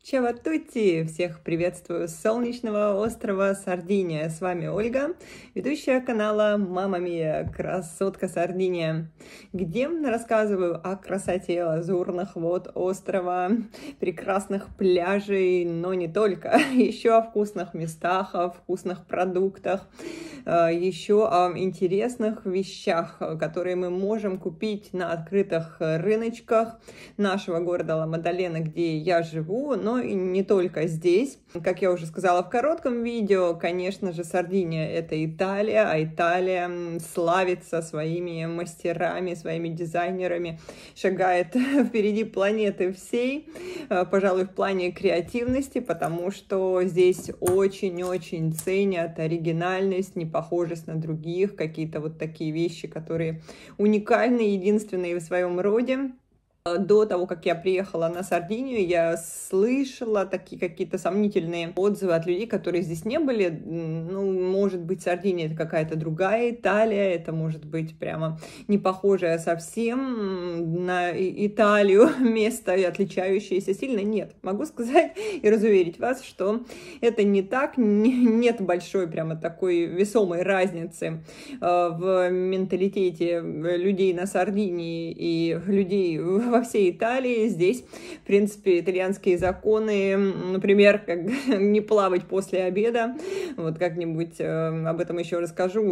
Чао а тутти! Всех приветствую с солнечного острова Сардиния. С вами Ольга, ведущая канала Мама Мия, красотка Сардиния, где рассказываю о красоте лазурных вод острова, прекрасных пляжей, но не только, еще о вкусных местах, о вкусных продуктах, еще о интересных вещах, которые мы можем купить на открытых рыночках нашего города Ла-Мадалена, где я живу, но и не только здесь. Как я уже сказала в коротком видео, конечно же, Сардиния — это Италия, а Италия славится своими мастерами, своими дизайнерами, шагает впереди планеты всей, пожалуй, в плане креативности, потому что здесь очень-очень ценят оригинальность, непохожесть на других, какие-то вот такие вещи, которые уникальны, единственные в своем роде. До того, как я приехала на Сардинию, я слышала такие какие-то сомнительные отзывы от людей, которые здесь не были. Ну, может быть, Сардиния — это какая-то другая Италия, это может быть прямо не похожее совсем на Италию место, отличающееся сильно. Нет, могу сказать и разуверить вас, что это не так, нет большой прямо такой весомой разницы в менталитете людей на Сардинии и людей во всей Италии. Здесь, в принципе, итальянские законы, например, как не плавать после обеда. Вот как-нибудь об этом еще расскажу,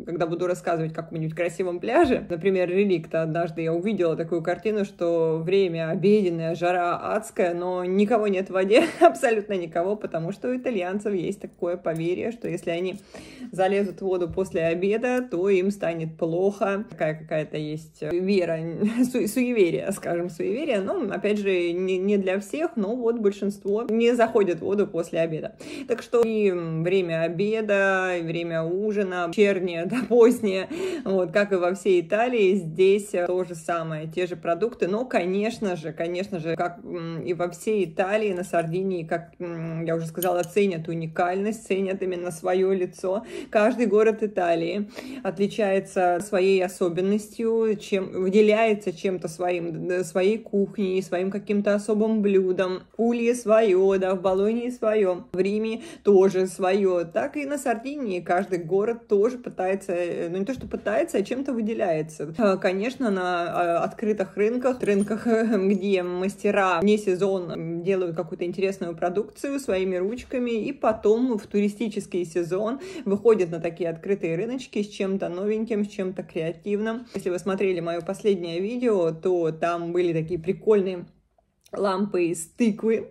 когда буду рассказывать о каком-нибудь красивом пляже. Например, Реликта. Однажды я увидела такую картину, что время обеденное, жара адская, но никого нет в воде, абсолютно никого, потому что у итальянцев есть такое поверье, что если они залезут в воду после обеда, то им станет плохо. Такая какая-то есть вера, суеверие, скажем, суеверие, но, опять же, не для всех, но вот большинство не заходят в воду после обеда. Так что и время обеда, и время ужина, вечернее, да, позднее, вот, как и во всей Италии, здесь то же самое, те же продукты, но, конечно же, как и во всей Италии, на Сардинии, как я уже сказала, ценят уникальность, ценят именно свое лицо. Каждый город Италии отличается своей особенностью, выделяется чем-то своей кухней, своим каким-то особым блюдом. В Пулье свое, да, в Болонье свое, в Риме тоже свое. Так и на Сардинии каждый город тоже пытается, ну не то что пытается, а чем-то выделяется. Конечно, на открытых рынках, где мастера вне сезон делают какую-то интересную продукцию своими ручками, и потом в туристический сезон выходят на такие открытые рыночки с чем-то новеньким, с чем-то креативным. Если вы смотрели мое последнее видео, то там были такие прикольные лампы из тыквы,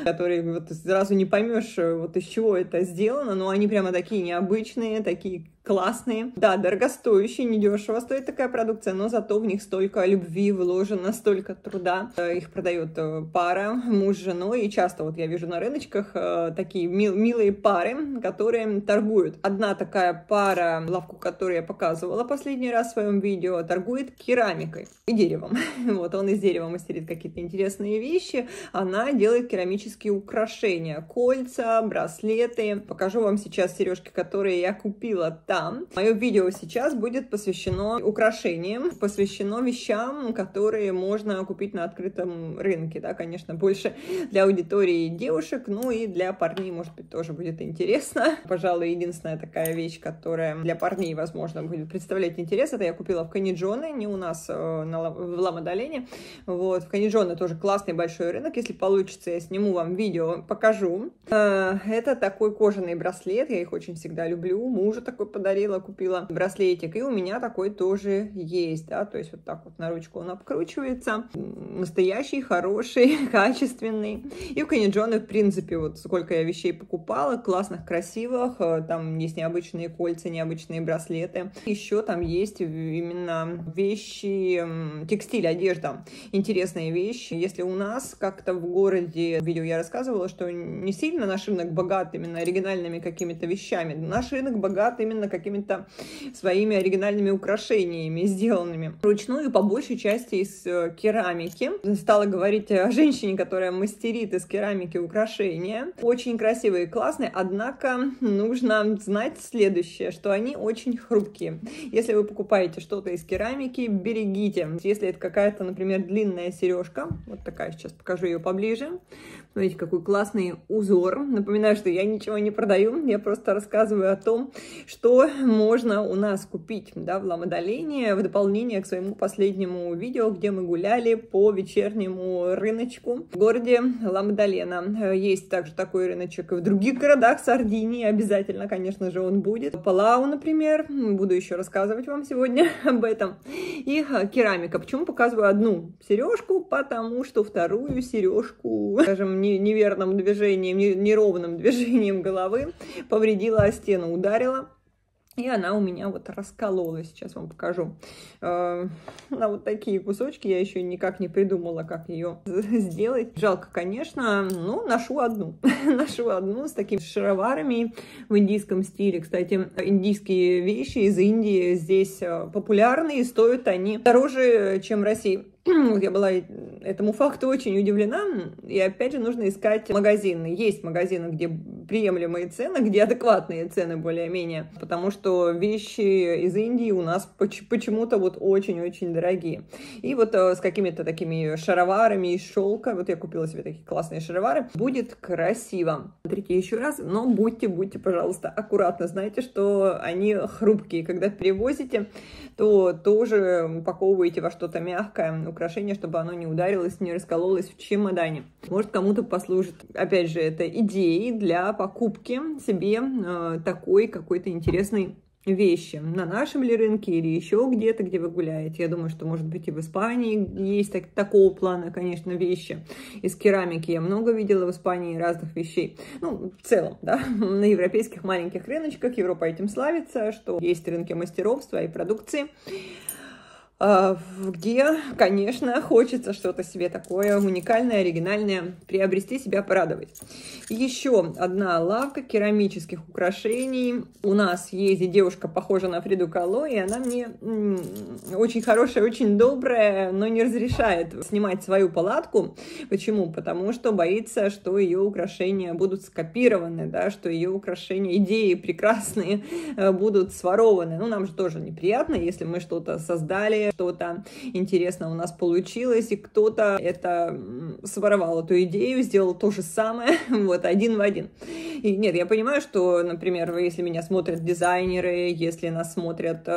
которые вот сразу не поймешь, вот из чего это сделано, но они прямо такие необычные, такие классные. Да, дорогостоящие, недешево стоит такая продукция, но зато в них столько любви вложено, столько труда. Их продает пара, муж с женой, и часто вот я вижу на рыночках такие милые пары, которые торгуют. Одна такая пара, лавку, которую я показывала последний раз в своем видео, торгует керамикой и деревом. Вот он из дерева мастерит какие-то интересные вещи, она делает керамические украшения, кольца, браслеты. Покажу вам сейчас сережки, которые я купила там. Мое видео сейчас будет посвящено украшениям, посвящено вещам, которые можно купить на открытом рынке. Да, конечно, больше для аудитории девушек, ну и для парней, может быть, тоже будет интересно. Пожалуй, единственная такая вещь, которая для парней, возможно, будет представлять интерес, это я купила в Каниджоне, не у нас в Ла-Мадолене. Вот, в Каниджоне тоже классный большой рынок. Если получится, я сниму вам видео, покажу. Это такой кожаный браслет, я их очень всегда люблю. Мужу такой подарила, купила браслетик, и у меня такой тоже есть, да, то есть вот так вот на ручку он обкручивается, настоящий, хороший, качественный. И в Каниджоне, в принципе, вот сколько я вещей покупала, классных, красивых, там есть необычные кольца, необычные браслеты, еще там есть именно вещи, текстиль, одежда, интересные вещи. Если у нас как-то в городе, в видео я рассказывала, что не сильно наш рынок богат именно оригинальными какими-то вещами, наш рынок богат именно какими-то своими оригинальными украшениями, сделанными вручную, по большей части из керамики. Стала говорить о женщине, которая мастерит из керамики украшения. Очень красивые и классные, однако нужно знать следующее, что они очень хрупкие. Если вы покупаете что-то из керамики, берегите. Если это какая-то, например, длинная сережка, вот такая, сейчас покажу ее поближе, Смотрите, какой классный узор. Напоминаю, что я ничего не продаю, я просто рассказываю о том, что можно у нас купить, да, в Ла-Мадалене, в дополнение к своему последнему видео, где мы гуляли по вечернему рыночку в городе Ла-Мадалена. Есть также такой рыночек и в других городах Сардинии, обязательно, конечно же, он будет. Палау, например, буду еще рассказывать вам сегодня об этом. И керамика. Почему показываю одну сережку? Потому что вторую сережку, скажем, неверным движением, неровным движением головы повредила о стену, ударила. И она у меня вот раскололась. Сейчас вам покажу. На вот такие кусочки. Я еще никак не придумала, как ее сделать. Жалко, конечно, но ношу одну. Ношу одну с такими шароварами в индийском стиле. Кстати, индийские вещи из Индии здесь популярны и стоят они дороже, чем в России. Я была этому факту очень удивлена, и опять же нужно искать магазины. Есть магазины, где приемлемые цены, где адекватные цены более-менее, потому что вещи из Индии у нас почему-то вот очень-очень дорогие. И вот с какими-то такими шароварами из шелка, вот я купила себе такие классные шаровары, будет красиво. Смотрите еще раз, но будьте, пожалуйста, аккуратны, знаете, что они хрупкие, когда перевозите, то тоже упаковываете во что-то мягкое, украшение, чтобы оно не ударилось, не раскололось в чемодане. Может, кому-то послужит, опять же, это идеей для покупки себе такой какой-то интересной вещи. На нашем ли рынке или еще где-то, где вы гуляете. Я думаю, что, может быть, и в Испании есть такого плана, конечно, вещи. Из керамики я много видела в Испании разных вещей. Ну, в целом, да, на европейских маленьких рыночках Европа этим славится, что есть рынки мастеровства и продукции, где, конечно, хочется что-то себе такое уникальное, оригинальное приобрести, себя порадовать. Еще одна лавка керамических украшений. У нас есть девушка, похожа на Фриду Кало, и она мне очень хорошая, очень добрая, но не разрешает снимать свою палатку. Почему? Потому что боится, что ее украшения будут скопированы, да, что ее украшения, идеи прекрасные будут сворованы. Ну, нам же тоже неприятно, если мы что-то создали, что-то интересное у нас получилось, и кто-то это своровал, эту идею, сделал то же самое, вот, один в один. И нет, я понимаю, что, например, если меня смотрят дизайнеры, если нас смотрят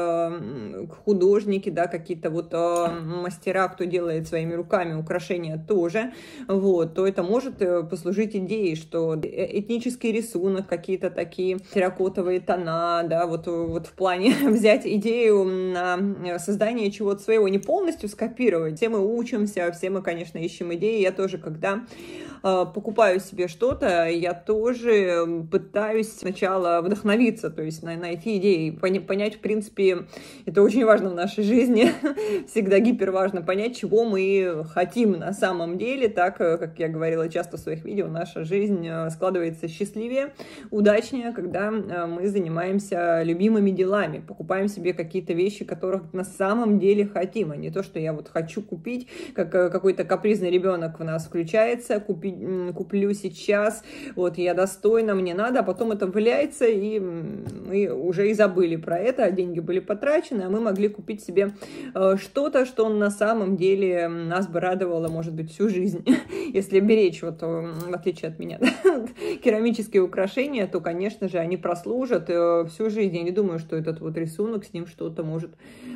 художники, да, какие-то вот мастера, кто делает своими руками украшения тоже, вот, то это может послужить идеей, что этнический рисунок, какие-то такие терракотовые тона, да, вот в плане взять идею на создание чего-то своего, не полностью скопировать. Все мы учимся, все мы, конечно, ищем идеи. Я тоже, когда покупаю себе что-то, я тоже пытаюсь сначала вдохновиться, то есть найти идеи, понять, в принципе, это очень важно в нашей жизни, всегда гиперважно понять, чего мы хотим на самом деле. Так, как я говорила часто в своих видео, наша жизнь складывается счастливее, удачнее, когда мы занимаемся любимыми делами, покупаем себе какие-то вещи, которых на самом деле хотим, а не то, что я вот хочу купить, как какой-то капризный ребенок в нас включается, куплю сейчас, вот я достойна, мне надо, а потом это валяется, и мы уже и забыли про это, а деньги были потрачены, а мы могли купить себе что-то, что на самом деле нас бы радовало, может быть, всю жизнь. Если беречь, вот в отличие от меня, да, керамические украшения, то, конечно же, они прослужат всю жизнь. Я не думаю, что этот вот рисунок, с ним что-то может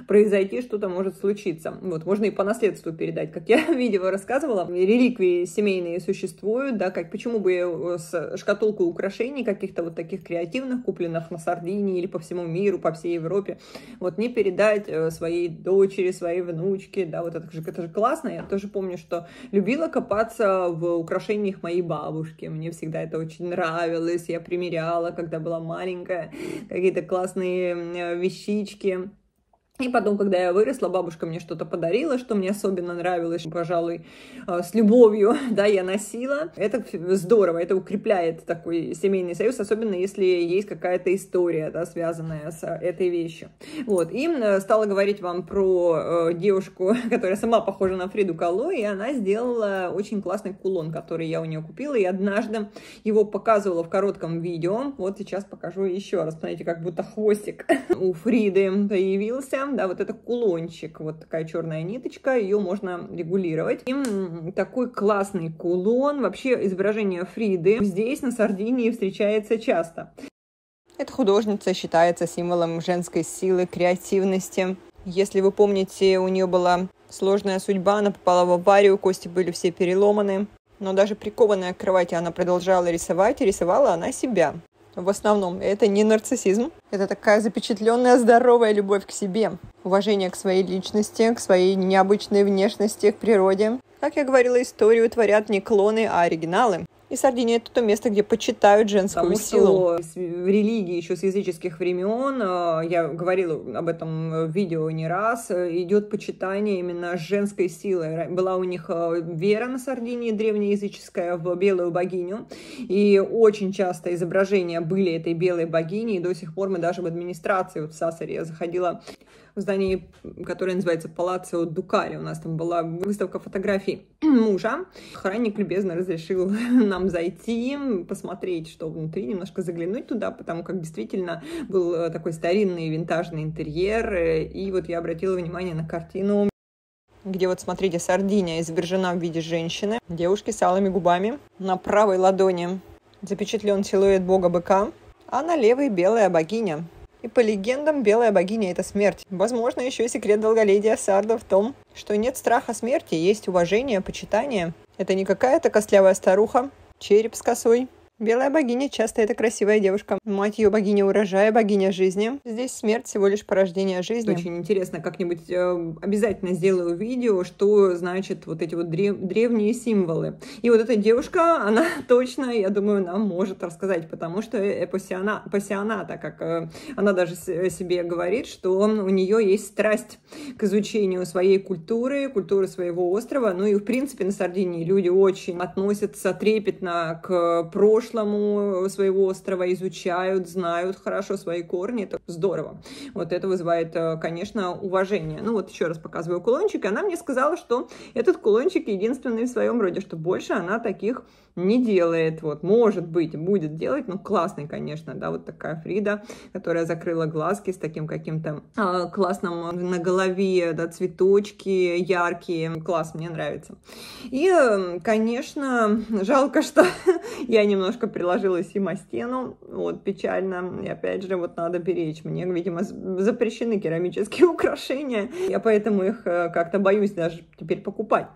произойти, что-то может случиться. Вот, можно и по наследству передать, как я в видео рассказывала. Реликвии семейные существуют, да, почему бы шкатулку украшений каких-то вот таких креативных, купленных на Сардинии или по всему миру, по всей Европе, вот не передать своей дочери, своей внучке, да, вот это же классно. Я тоже помню, что любила копаться в украшениях моей бабушки. Мне всегда это очень нравилось. Я примеряла, когда была маленькая, какие-то классные вещички. И потом, когда я выросла, бабушка мне что-то подарила, что мне особенно нравилось, пожалуй, с любовью, да, я носила. Это здорово, это укрепляет такой семейный союз, особенно если есть какая-то история, да, связанная с этой вещью. Вот, и стала говорить вам про девушку, которая сама похожа на Фриду Кало, и она сделала очень классный кулон, который я у нее купила, и однажды его показывала в коротком видео. Вот сейчас покажу еще раз. Смотрите, как будто хвостик у Фриды появился. да, вот это кулончик, вот такая черная ниточка, ее можно регулировать. И такой классный кулон, вообще изображение Фриды здесь на Сардинии встречается часто. Эта художница считается символом женской силы, креативности. Если вы помните, у нее была сложная судьба, она попала в аварию, кости были все переломаны. Но даже прикованная к кровати она продолжала рисовать, и рисовала она себя. В основном это не нарциссизм, это такая запечатленная здоровая любовь к себе, уважение к своей личности, к своей необычной внешности, к природе. Как я говорила, историю творят не клоны, а оригиналы. И Сардиния — это то место, где почитают женскую силу. В религии еще с языческих времен, я говорила об этом в видео не раз, идет почитание именно женской силы. Была у них вера на Сардинии, древнеязыческая, в белую богиню. И очень часто изображения были этой белой богини. И до сих пор мы даже в администрации, вот в Сассари я заходила в здании, которое называется Палаццо Дукари. У нас там была выставка фотографий мужа. Охранник любезно разрешил нам зайти, посмотреть, что внутри, немножко заглянуть туда, потому как действительно был такой старинный винтажный интерьер. И вот я обратила внимание на картину, где вот, смотрите, Сардиния изображена в виде женщины, девушки с алыми губами. На правой ладони запечатлен силуэт бога-быка, а на левой белая богиня. И по легендам, белая богиня — это смерть. Возможно, еще секрет долголетия Сарда в том, что нет страха смерти, есть уважение, почитание. Это не какая-то костлявая старуха, череп с косой. Белая богиня часто это красивая девушка. Мать ее богиня урожая, богиня жизни. Здесь смерть всего лишь порождение жизни. Очень интересно, как-нибудь обязательно сделаю видео, что значит вот эти вот древние символы. И вот эта девушка, она точно, я думаю, нам может рассказать, потому что пассионата, как она даже себе говорит, что у нее есть страсть к изучению своей культуры своего острова. Ну и в принципе на Сардинии люди очень относятся трепетно к прошлому своего острова, изучают, знают хорошо свои корни. Это здорово. Вот это вызывает, конечно, уважение. Ну вот еще раз показываю кулончик. Она мне сказала, что этот кулончик единственный в своем роде, что больше она таких не делает. Вот, может быть, будет делать, но классный, конечно, да, вот такая Фрида, которая закрыла глазки с таким каким-то классным на голове, да, цветочки яркие. Класс, мне нравится. И, конечно, жалко, что я немножко приложилась им о стену, вот, печально, и опять же, вот надо беречь. Мне, видимо, запрещены керамические украшения, я поэтому их как-то боюсь даже теперь покупать.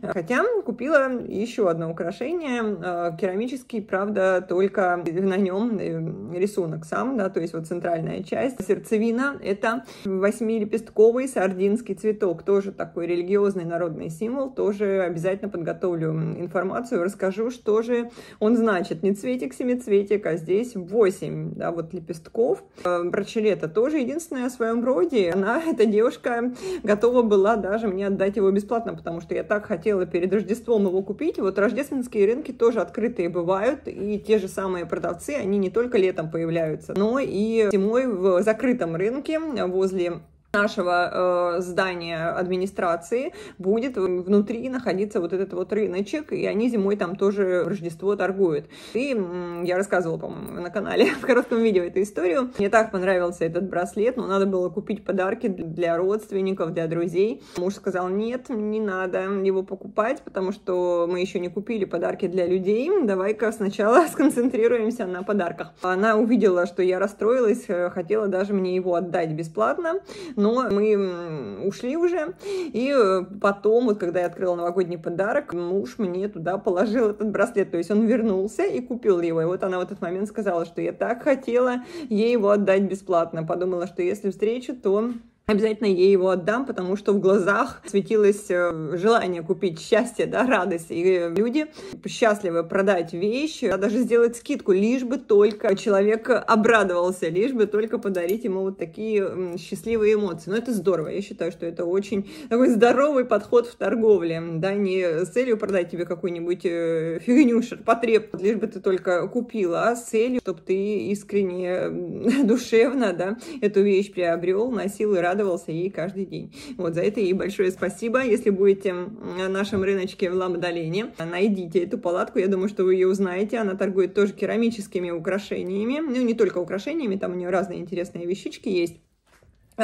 Хотя купила еще одно украшение, керамический, правда, только на нем рисунок сам, да, то есть вот центральная часть, сердцевина, это 8-лепестковый сардинский цветок, тоже такой религиозный народный символ, тоже обязательно подготовлю информацию, расскажу, что же он значит. Не цветик-семицветик, а здесь 8, да, вот лепестков. Брачелета тоже единственная в своем роде, эта девушка, готова была даже мне отдать его бесплатно, потому что я так хотела перед Рождеством его купить. Вот рождественские рынки тоже открытые бывают, и те же самые продавцы, они не только летом появляются, но и зимой в закрытом рынке возле нашего здания администрации будет внутри находиться вот этот вот рыночек, и они зимой там тоже в Рождество торгуют. И я рассказывала, по-моему, на канале в коротком видео эту историю. Мне так понравился этот браслет, но надо было купить подарки для родственников, для друзей. Муж сказал, нет, не надо его покупать, потому что мы еще не купили подарки для людей. Давай-ка сначала сконцентрируемся на подарках. Она увидела, что я расстроилась, хотела даже мне его отдать бесплатно. Но мы ушли уже, и потом, вот когда я открыла новогодний подарок, муж мне туда положил этот браслет, то есть он вернулся и купил его. И вот она в этот момент сказала, что я так хотела ей его отдать бесплатно. Подумала, что если встречу, то обязательно ей его отдам, потому что в глазах светилось желание купить счастье, да, радость. И люди счастливы продать вещь, а даже сделать скидку, лишь бы только человек обрадовался, лишь бы только подарить ему вот такие счастливые эмоции. Но это здорово. Я считаю, что это очень такой здоровый подход в торговле. Да, не с целью продать тебе какую-нибудь фигню, ширпотреб, лишь бы ты только купила, а с целью, чтобы ты искренне, душевно, да, эту вещь приобрел, носил и радовался ей каждый день. Вот за это ей большое спасибо. Если будете на нашем рыночке в Ла-Мадолене, найдите эту палатку. Я думаю, что вы ее узнаете. Она торгует тоже керамическими украшениями. Ну, не только украшениями, там у нее разные интересные вещички есть.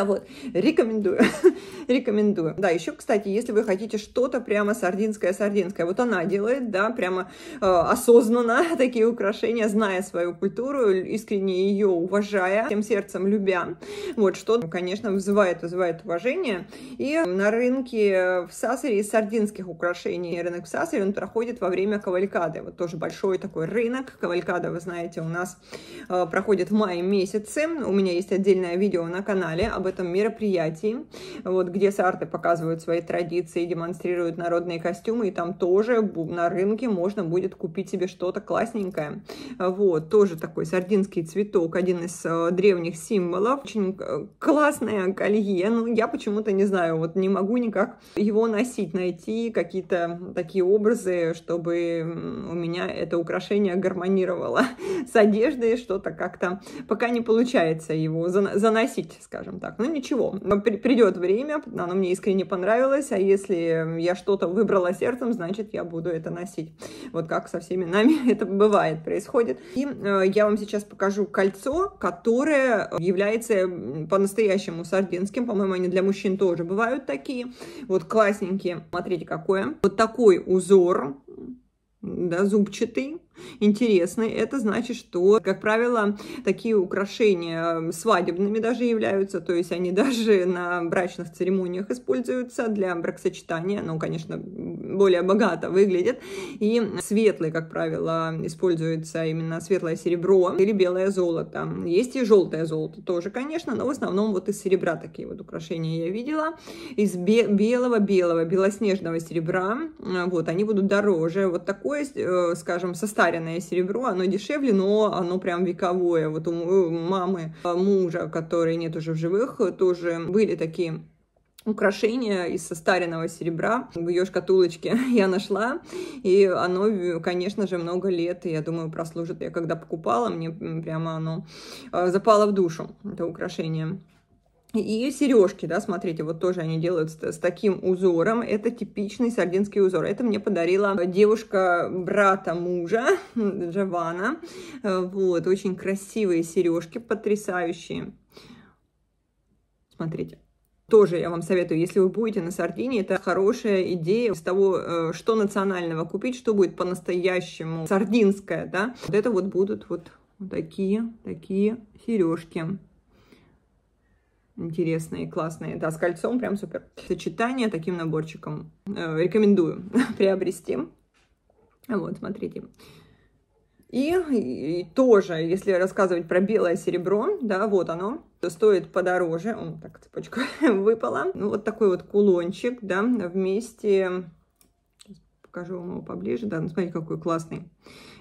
Вот, рекомендую, рекомендую. Да, еще, кстати, если вы хотите что-то прямо сардинское, вот она делает, да, прямо осознанно такие украшения, зная свою культуру, искренне ее уважая, всем сердцем любя, вот, что, конечно, вызывает уважение. И на рынке в Сасаре из сардинских украшений, рынок в Сасаре, он проходит во время кавалькады, вот тоже большой такой рынок. Кавалькада, вы знаете, у нас проходит в мае месяце, у меня есть отдельное видео на канале об этом мероприятии, вот, где сарты показывают свои традиции, демонстрируют народные костюмы, и там тоже на рынке можно будет купить себе что-то классненькое. Вот, тоже такой сардинский цветок, один из древних символов, очень классное колье, ну, я почему-то не знаю, вот не могу никак его носить, найти какие-то такие образы, чтобы у меня это украшение гармонировало с одеждой, что-то как-то пока не получается его заносить, скажем так. Ну ничего, придет время, оно мне искренне понравилось, а если я что-то выбрала сердцем, значит я буду это носить. Вот как со всеми нами это бывает, происходит. И я вам сейчас покажу кольцо, которое является по-настоящему сардинским, по-моему, они для мужчин тоже бывают такие, вот классненькие. Смотрите, какое. Вот такой узор, да, зубчатый, интересный. Это значит, что, как правило, такие украшения свадебными даже являются, то есть они даже на брачных церемониях используются для бракосочетания, ну, конечно, более богато выглядят, и светлый, как правило, используется именно светлое серебро или белое золото. Есть и желтое золото тоже, конечно, но в основном вот из серебра такие вот украшения я видела, из белоснежного серебра, вот, они будут дороже. Вот такое, скажем, состав серебро, оно дешевле, но оно прям вековое. Вот у мамы мужа, который нет уже в живых, тоже были такие украшения из состаренного серебра в ее шкатулочке я нашла, и оно, конечно же, много лет, я думаю, прослужит. Я когда покупала, мне прямо оно запало в душу, это украшение. И сережки, да, смотрите, вот тоже они делают с таким узором. Это типичный сардинский узор. Это мне подарила девушка брата мужа, Джованна. Вот, очень красивые сережки, потрясающие. Смотрите. Тоже я вам советую, если вы будете на Сардинии, это хорошая идея из того, что национального купить, что будет по-настоящему сардинское, да. Вот это вот будут вот такие сережки. Интересные, классные. Да, с кольцом прям супер. Сочетание таким наборчиком рекомендую приобрести. Вот, смотрите. И тоже, если рассказывать про белое серебро, да, вот оно, то стоит подороже. О, так, цепочка выпала. Ну, вот такой вот кулончик, да, вместе... Покажу вам его поближе. Да, ну, смотрите, какой классный.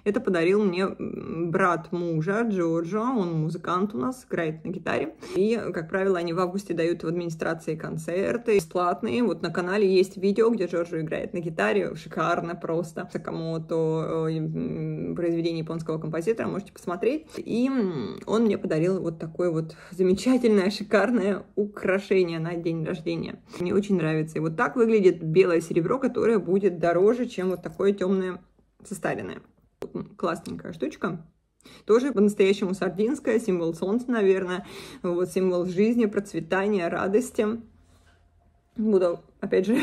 Это подарил мне брат мужа, Джорджо. Он музыкант у нас, играет на гитаре. И, как правило, они в августе дают в администрации концерты бесплатные. Вот на канале есть видео, где Джорджо играет на гитаре. Шикарно просто. Сакамото, произведение японского композитора. Можете посмотреть. И он мне подарил вот такое вот замечательное, шикарное украшение на день рождения. Мне очень нравится. И вот так выглядит белое серебро, которое будет дороже, чем вот такое темное состаренное. Классненькая штучка. Тоже по-настоящему сардинская, символ солнца, наверное. Вот символ жизни, процветания, радости. Буду, опять же,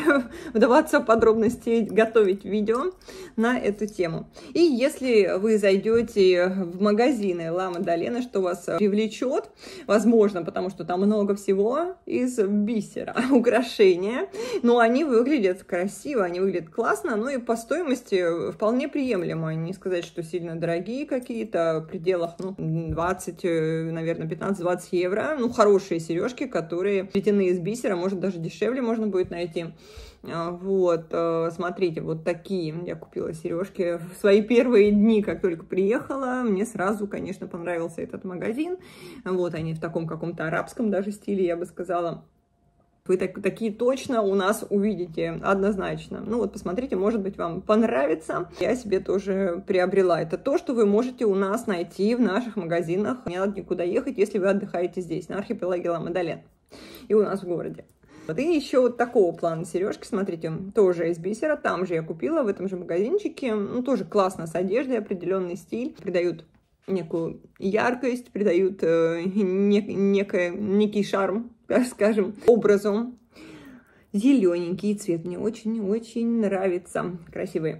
вдаваться в подробности, готовить видео на эту тему. И если вы зайдете в магазины Ла Мадалена, что вас привлечет, возможно, потому что там много всего из бисера, украшения, но они выглядят красиво, они выглядят классно, ну и по стоимости вполне приемлемо. Не сказать, что сильно дорогие какие-то, в пределах, ну, 20, наверное, 15-20 евро. Ну, хорошие сережки, которые плетены из бисера, может, даже дешевле можно будет найти. Вот, смотрите, вот такие я купила сережки в свои первые дни, как только приехала. Мне сразу, конечно, понравился этот магазин. Вот они в таком каком-то арабском даже стиле, я бы сказала. Вы такие точно у нас увидите, однозначно. Ну вот, посмотрите, может быть, вам понравится. Я себе тоже приобрела. Это то, что вы можете у нас найти в наших магазинах. Не надо никуда ехать, если вы отдыхаете здесь, на архипелаге Ла Мадален. И у нас в городе. Вот и еще вот такого плана сережки, смотрите, тоже из бисера. Там же я купила, в этом же магазинчике. Ну, тоже классно с одеждой, определенный стиль. Придают некую яркость, придают некий шарм так скажем, образу. Зелененький цвет мне очень-очень нравится. Красивый.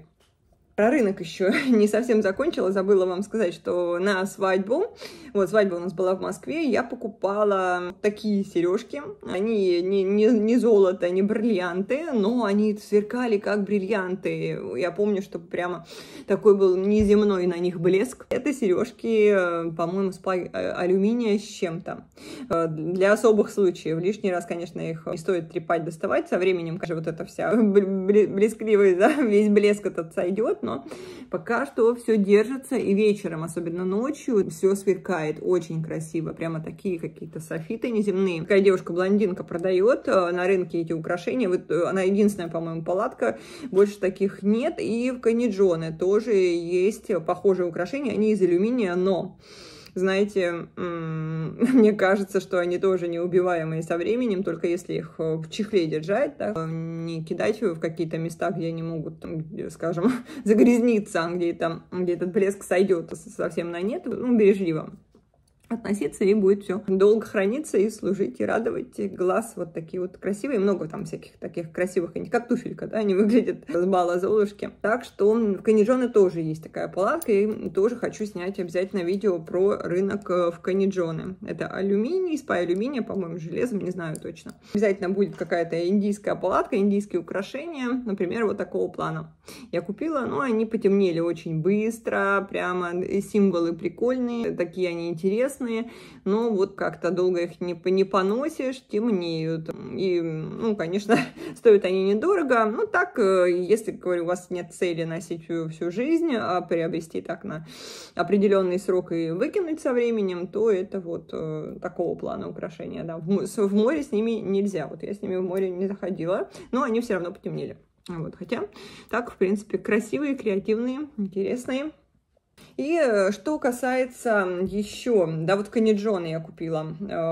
Про рынок еще не совсем закончила, забыла вам сказать, что на свадьбу, вот свадьба у нас была в Москве, я покупала такие сережки. Они не золото, не бриллианты, но они сверкали как бриллианты. Я помню, что прямо такой был неземной на них блеск. Это сережки, по-моему, с алюминия с чем-то. Для особых случаев. Лишний раз, конечно, их не стоит трепать, доставать. Со временем, конечно, вот эта вся блескливость, да, весь блеск этот сойдет. Но пока что все держится, и вечером, особенно ночью, все сверкает очень красиво. Прямо такие какие-то софиты неземные. Такая девушка-блондинка продает на рынке эти украшения. Вот она единственная, по-моему, палатка. Больше таких нет. И в Канниджоне тоже есть похожие украшения. Они из алюминия, но... Знаете, мне кажется, что они тоже неубиваемые со временем, только если их в чехле держать, да, не кидать в какие-то места, где они могут, там, скажем, загрязниться, где этот блеск сойдет совсем на нет, ну, бережливо относиться, и будет все долго храниться и служить, и радовать глаз. Вот такие вот красивые, много там всяких таких красивых, как туфелька, да, они выглядят с бала Золушки. Так что в Канниджоне тоже есть такая палатка, и тоже хочу снять обязательно видео про рынок в Канниджоне. Это алюминий, спай алюминия, по-моему, железом, не знаю точно. Обязательно будет какая-то индийская палатка, индийские украшения, например, вот такого плана. Я купила, но они потемнели очень быстро, прямо символы прикольные, такие они интересные. Но вот как-то долго их не поносишь, темнеют. И, ну, конечно, стоят они недорого. Ну, так, если, говорю, у вас нет цели носить всю жизнь, а приобрести так на определенный срок и выкинуть со временем, то это вот такого плана украшения, да. В море с ними нельзя. Вот я с ними в море не заходила, но они все равно потемнели. Вот, хотя так, в принципе, красивые, креативные, интересные. И что касается еще, да, вот Канниджоне я купила,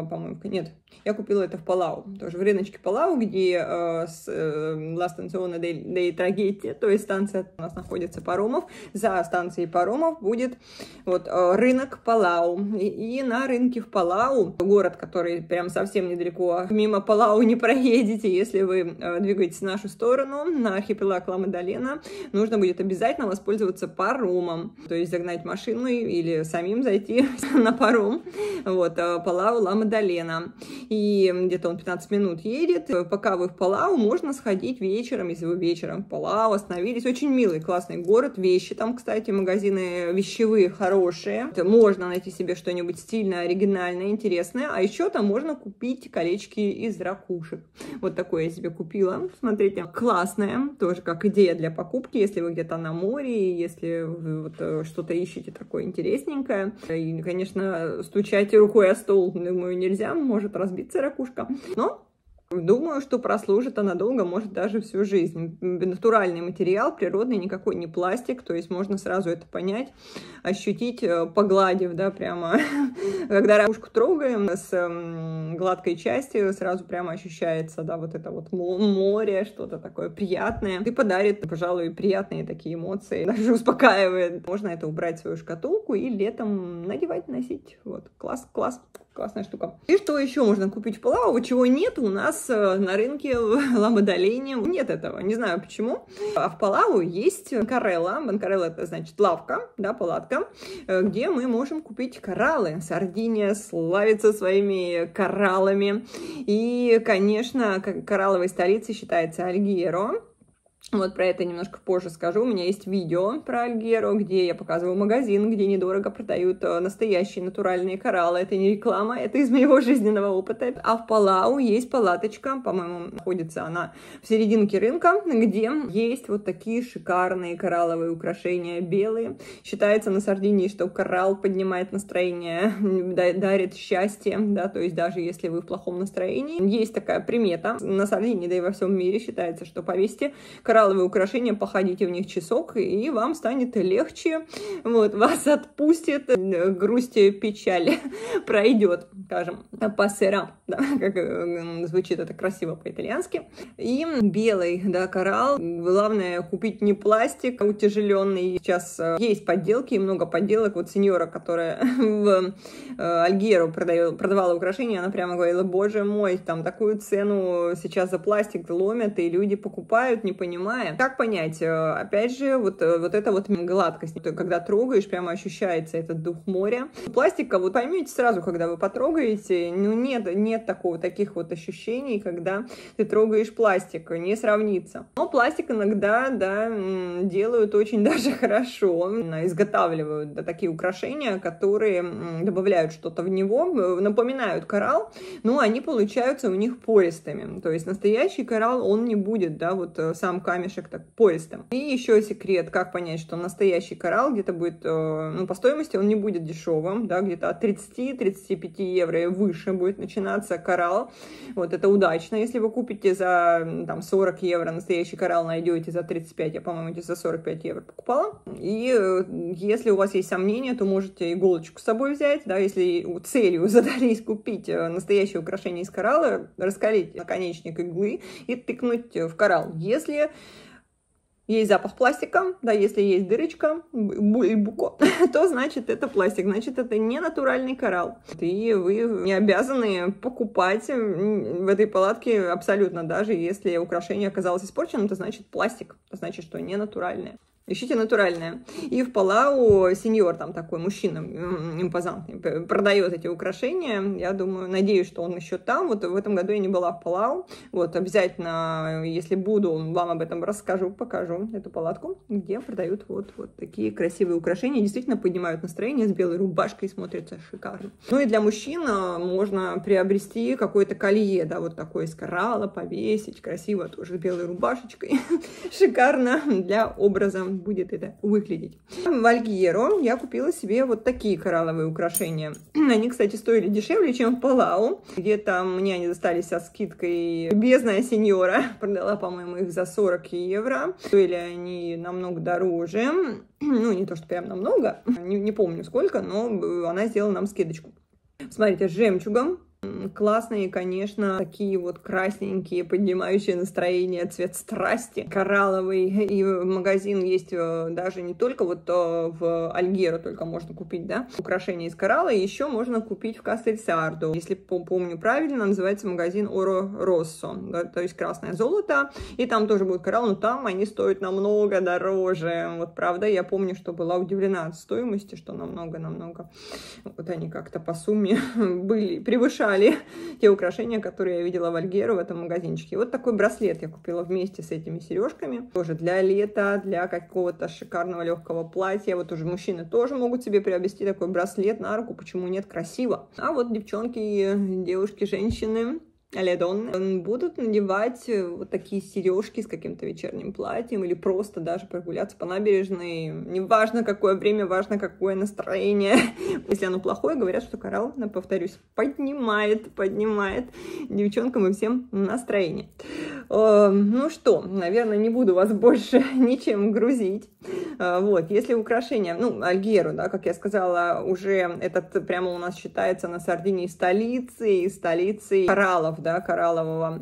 по-моему, нет, я купила это в Палау, тоже в рыночке Палау, где La Stazione dei Traghetti, то есть станция у нас находится паромов, за станцией паромов будет вот рынок Палау. И на рынке в Палау, город, который прям совсем недалеко, мимо Палау не проедете, если вы двигаетесь в нашу сторону, на архипелаг Ла-Мадалена, нужно будет обязательно воспользоваться паромом, то есть загнать машину или самим зайти на паром, вот, Палау Ла-Мадалена. И где-то он 15 минут едет. Пока вы в Палау, можно сходить вечером, если вы вечером в Палау остановились. Очень милый, классный город. Вещи там, кстати, магазины вещевые хорошие. Можно найти себе что-нибудь стильное, оригинальное, интересное. А еще там можно купить колечки из ракушек. Вот такое я себе купила. Смотрите, классное. Тоже как идея для покупки, если вы где-то на море, если вы вот что-то ищете такое интересненькое. И, конечно, стучать рукой о стол, думаю, нельзя, может разбиться ракушка, но думаю, что прослужит она долго, может даже всю жизнь. Натуральный материал, природный, никакой не пластик, то есть можно сразу это понять, ощутить, погладив, да, прямо. Когда ракушку трогаем с гладкой части, сразу прямо ощущается, да, вот это вот море, что-то такое приятное. И подарит, пожалуй, приятные такие эмоции, даже успокаивает. Можно это убрать в свою шкатулку и летом надевать, носить. Вот, класс, класс. Классная штука. И что еще можно купить в Палау, чего нет у нас на рынке в Ла-Мадолене? Нет этого, не знаю почему. А в Палау есть банкарелла. Банкарелла — это значит лавка, да, палатка, где мы можем купить кораллы. Сардиния славится своими кораллами. И, конечно, коралловой столицей считается Альгьеро. Вот про это немножко позже скажу. У меня есть видео про Альгьеро, где я показываю магазин, где недорого продают настоящие натуральные кораллы. Это не реклама, это из моего жизненного опыта. А в Палау есть палаточка, по-моему, находится она в серединке рынка, где есть вот такие шикарные коралловые украшения, белые. Считается на Сардинии, что коралл поднимает настроение, дарит счастье, да, то есть даже если вы в плохом настроении. Есть такая примета на Сардинии, да и во всем мире считается, что повесьте коралл коралловые украшения, походите в них часок, и вам станет легче, вот, вас отпустит, грусть, печаль пройдет, скажем, пассера, да, как звучит это красиво по-итальянски. И белый, да, коралл, главное купить не пластик утяжеленный. Сейчас есть подделки, много подделок. Вот сеньора, которая в Альгеру продавала украшения, она прямо говорила: боже мой, там такую цену сейчас за пластик ломят, и люди покупают, не понимая. Как понять? Опять же, вот эта вот гладкость, когда трогаешь, прямо ощущается этот дух моря. Пластика, вот поймете сразу, когда вы потрогаете, ну нет таких вот ощущений, когда ты трогаешь пластик, не сравнится. Но пластик иногда, да, делают очень даже хорошо, изготавливают, да, такие украшения, которые добавляют что-то в него, напоминают коралл, но они получаются у них пористыми. То есть настоящий коралл, он не будет, да, вот сам камешек так пористым. И еще секрет, как понять, что настоящий коралл где-то будет, ну, по стоимости он не будет дешевым, да, где-то от 30-35 евро и выше будет начинаться коралл. Вот это удачно, если вы купите за там 40 евро, настоящий коралл найдете за 35, я, по-моему, за 45 евро покупала. И если у вас есть сомнения, то можете иголочку с собой взять, да, если целью задались купить настоящее украшение из коралла, раскалить наконечник иглы и тыкнуть в коралл. Если есть запах пластика, да, если есть дырочка, буко, то значит это пластик, значит это не натуральный коралл. И вы не обязаны покупать в этой палатке абсолютно, даже если украшение оказалось испорченным, это значит пластик, это значит, что не натуральное. Ищите натуральное. И в Палау сеньор, там такой мужчина импозантный, продает эти украшения. Я думаю, надеюсь, что он еще там. Вот в этом году я не была в Палау. Вот обязательно, если буду, вам об этом расскажу, покажу эту палатку, где продают вот такие красивые украшения. Действительно поднимают настроение, с белой рубашкой смотрится шикарно. Ну и для мужчин можно приобрести какое-то колье, да, вот такое из коралла, повесить красиво тоже с белой рубашечкой. Шикарно для образа будет это выглядеть. В Альгеру я купила себе вот такие коралловые украшения. Они, кстати, стоили дешевле, чем в Палау. Где-то мне они достались со скидкой. Бездная сеньора продала, по-моему, их за 40 евро. Стоили они намного дороже. Ну, не то, что прям намного. Не помню сколько, но она сделала нам скидочку. Смотрите, с жемчугом. Классные, конечно, такие вот красненькие, поднимающие настроение, цвет страсти, коралловый. И магазин есть даже не только вот в Альгеру, только можно купить, да, украшения из коралла, и еще можно купить в Кастельсардо. Если помню правильно, называется магазин Оро Россо, да, то есть красное золото, и там тоже будет коралл, но там они стоят намного дороже. Вот правда, я помню, что была удивлена от стоимости, что намного, вот они как-то по сумме превышали те украшения, которые я видела в Альгеру в этом магазинчике. Вот такой браслет я купила вместе с этими сережками. Тоже для лета, для какого-то шикарного легкого платья. Вот уже мужчины тоже могут себе приобрести такой браслет на руку. Почему нет? Красиво. А вот девчонки, девушки, женщины будут надевать вот такие сережки с каким-то вечерним платьем или просто даже прогуляться по набережной. Не важно, какое время, важно, какое настроение. Если оно плохое, говорят, что коралл, повторюсь, поднимает девчонкам и всем настроение. Ну что, наверное, не буду вас больше ничем грузить. Вот, если украшения, ну, Альгеру, да, как я сказала, уже этот прямо у нас считается на Сардинии столицей кораллов, да, кораллового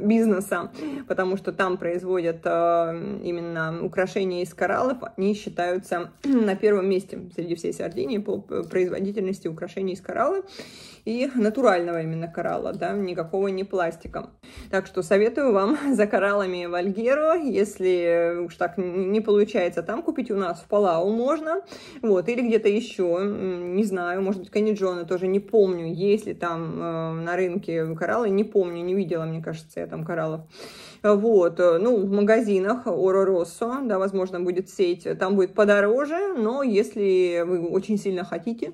бизнеса, потому что там производят именно украшения из кораллов, они считаются на первом месте среди всей Сардинии по производительности украшений из коралла и натурального именно коралла, да, никакого не пластика. Так что советую вам за кораллами в Альгеру, если уж так не получается там купить, у нас в Палау можно, вот, или где-то еще, не знаю, может быть, Каниджоне тоже, не помню, есть ли там на рынке кораллы, не помню, не видела, мне кажется, я там кораллов. Вот, ну, в магазинах Оро Россо, да, возможно, будет сеть, там будет подороже, но если вы очень сильно хотите,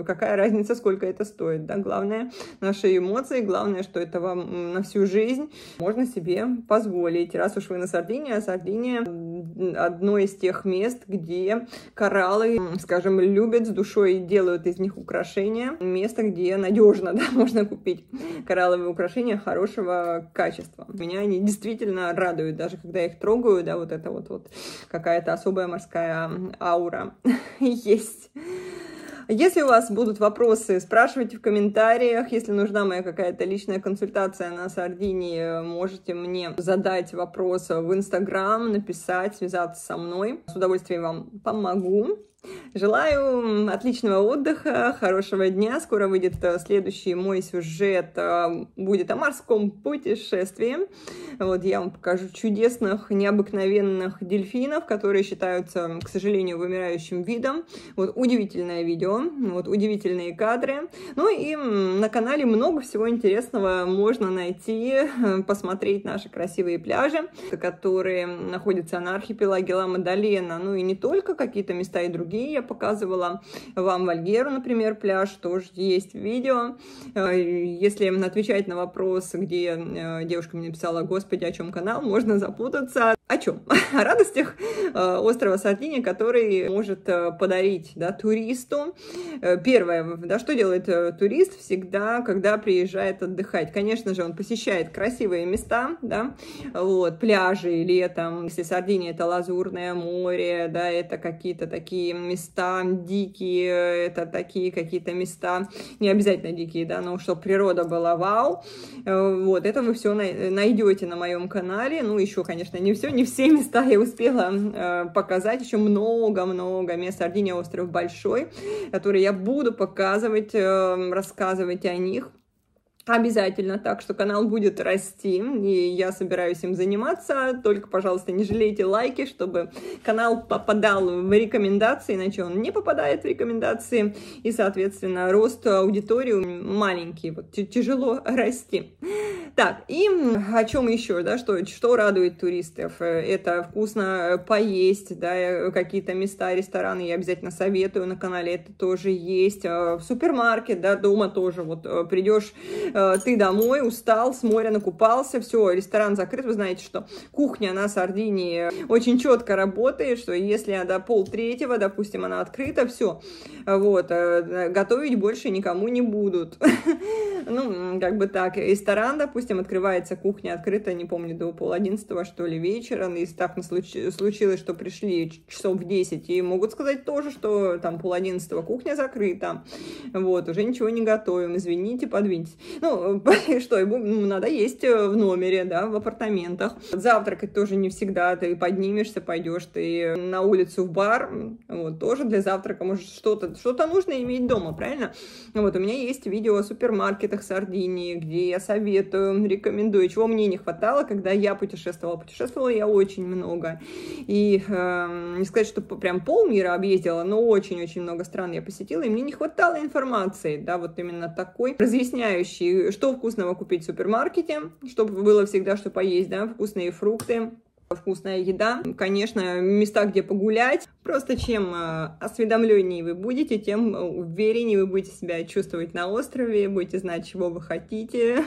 какая разница, сколько это стоит, да, главное наши эмоции, главное, что это вам на всю жизнь можно себе позволить. Раз уж вы на Сардинии, а Сардиния одно из тех мест, где кораллы, скажем, любят с душой и делают из них украшения, место, где надежно, да, можно купить коралловые украшения хорошего качества. У меня они действительно действительно радуют, даже когда их трогаю, да, вот это вот какая-то особая морская аура есть. Если у вас будут вопросы, спрашивайте в комментариях. Если нужна моя какая-то личная консультация на Сардинии, можете мне задать вопрос в Инстаграм, написать, связаться со мной. С удовольствием вам помогу. Желаю отличного отдыха, хорошего дня. Скоро выйдет следующий мой сюжет, будет о морском путешествии. Вот я вам покажу чудесных, необыкновенных дельфинов, которые считаются, к сожалению, вымирающим видом. Вот удивительное видео, вот удивительные кадры. Ну и на канале много всего интересного можно найти, посмотреть наши красивые пляжи, которые находятся на архипелаге Ла-Мадалена. Ну и не только, какие-то места и другие я показывала вам. В Альгеру, например, пляж, тоже есть видео. Если отвечать на вопрос, где девушка мне написала: «Господи, о чем канал?», можно запутаться. О чем? О радостях острова Сардиния, который может подарить, да, туристу. Первое, да, что делает турист всегда, когда приезжает отдыхать? Конечно же, он посещает красивые места, да, вот, пляжи летом. Если Сардиния — это Лазурное море, да, это какие-то такие места дикие, это такие какие-то места, не обязательно дикие, да, но чтобы природа была вау. Вот, это вы все найдете на моем канале. Ну, еще, конечно, не все места я успела показать, еще много-много мест. Сардиния — остров большой, который я буду показывать, рассказывать о них. Обязательно, так что канал будет расти, и я собираюсь им заниматься. Только, пожалуйста, не жалейте лайки, чтобы канал попадал в рекомендации, иначе он не попадает в рекомендации. И, соответственно, рост аудитории маленький, вот тяжело расти. Так, и о чем еще, да, что радует туристов? Это вкусно поесть, да, какие-то места, рестораны я обязательно советую, на канале это тоже есть. В супермаркет, да, дома тоже, вот придешь ты домой, устал, с моря накупался, все, ресторан закрыт. Вы знаете, что кухня на Сардинии очень четко работает, что если до 2:30, допустим, она открыта, все, вот, готовить больше никому не будут. Ну, как бы так, ресторан, допустим, открывается, кухня открыта, не помню, до 10:30, что ли, вечера, и так случилось, что пришли часов в 10, и могут сказать тоже, что там 10:30 кухня закрыта, вот, уже ничего не готовим, извините, подвиньтесь. Ну, что, надо есть в номере, да, в апартаментах. Завтракать тоже не всегда, ты поднимешься, пойдешь ты на улицу в бар, вот, тоже для завтрака, может, что-то нужно иметь дома, правильно? Вот, у меня есть видео о супермаркетах Сардинии, где я советую, рекомендую, чего мне не хватало, когда я путешествовала. Путешествовала я очень много. И не сказать, что прям полмира объездила, но очень-очень много стран я посетила, и мне не хватало информации, да, вот именно такой, разъясняющий, что вкусного купить в супермаркете, чтобы было всегда что поесть, да, вкусные фрукты, вкусная еда, конечно, места, где погулять. Просто чем осведомленнее вы будете, тем увереннее вы будете себя чувствовать на острове, будете знать, чего вы хотите.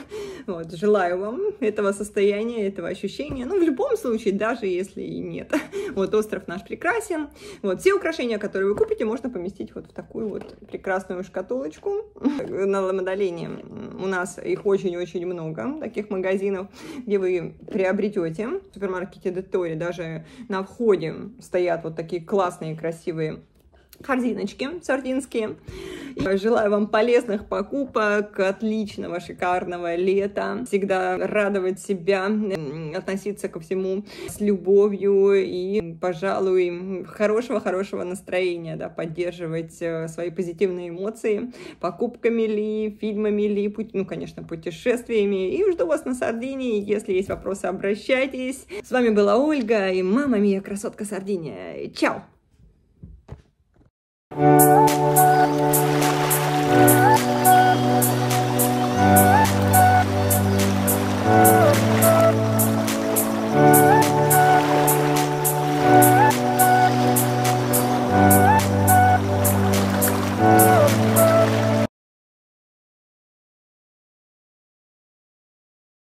Вот, желаю вам этого состояния, этого ощущения. Ну, в любом случае, даже если и нет. Вот, остров наш прекрасен. Вот, все украшения, которые вы купите, можно поместить вот в такую вот прекрасную шкатулочку. На Ла-Мадалене у нас их очень-очень много, таких магазинов, где вы приобретете. В супермаркете Детори даже на входе стоят вот такие классные, красивые корзиночки сардинские. Желаю вам полезных покупок, отличного, шикарного лета. Всегда радовать себя, относиться ко всему с любовью и, пожалуй, хорошего настроения, да, поддерживать свои позитивные эмоции покупками ли, фильмами ли, ну, конечно, путешествиями. И жду вас на Сардинии. Если есть вопросы, обращайтесь. С вами была Ольга и мама мия, красотка Сардиния. Чао!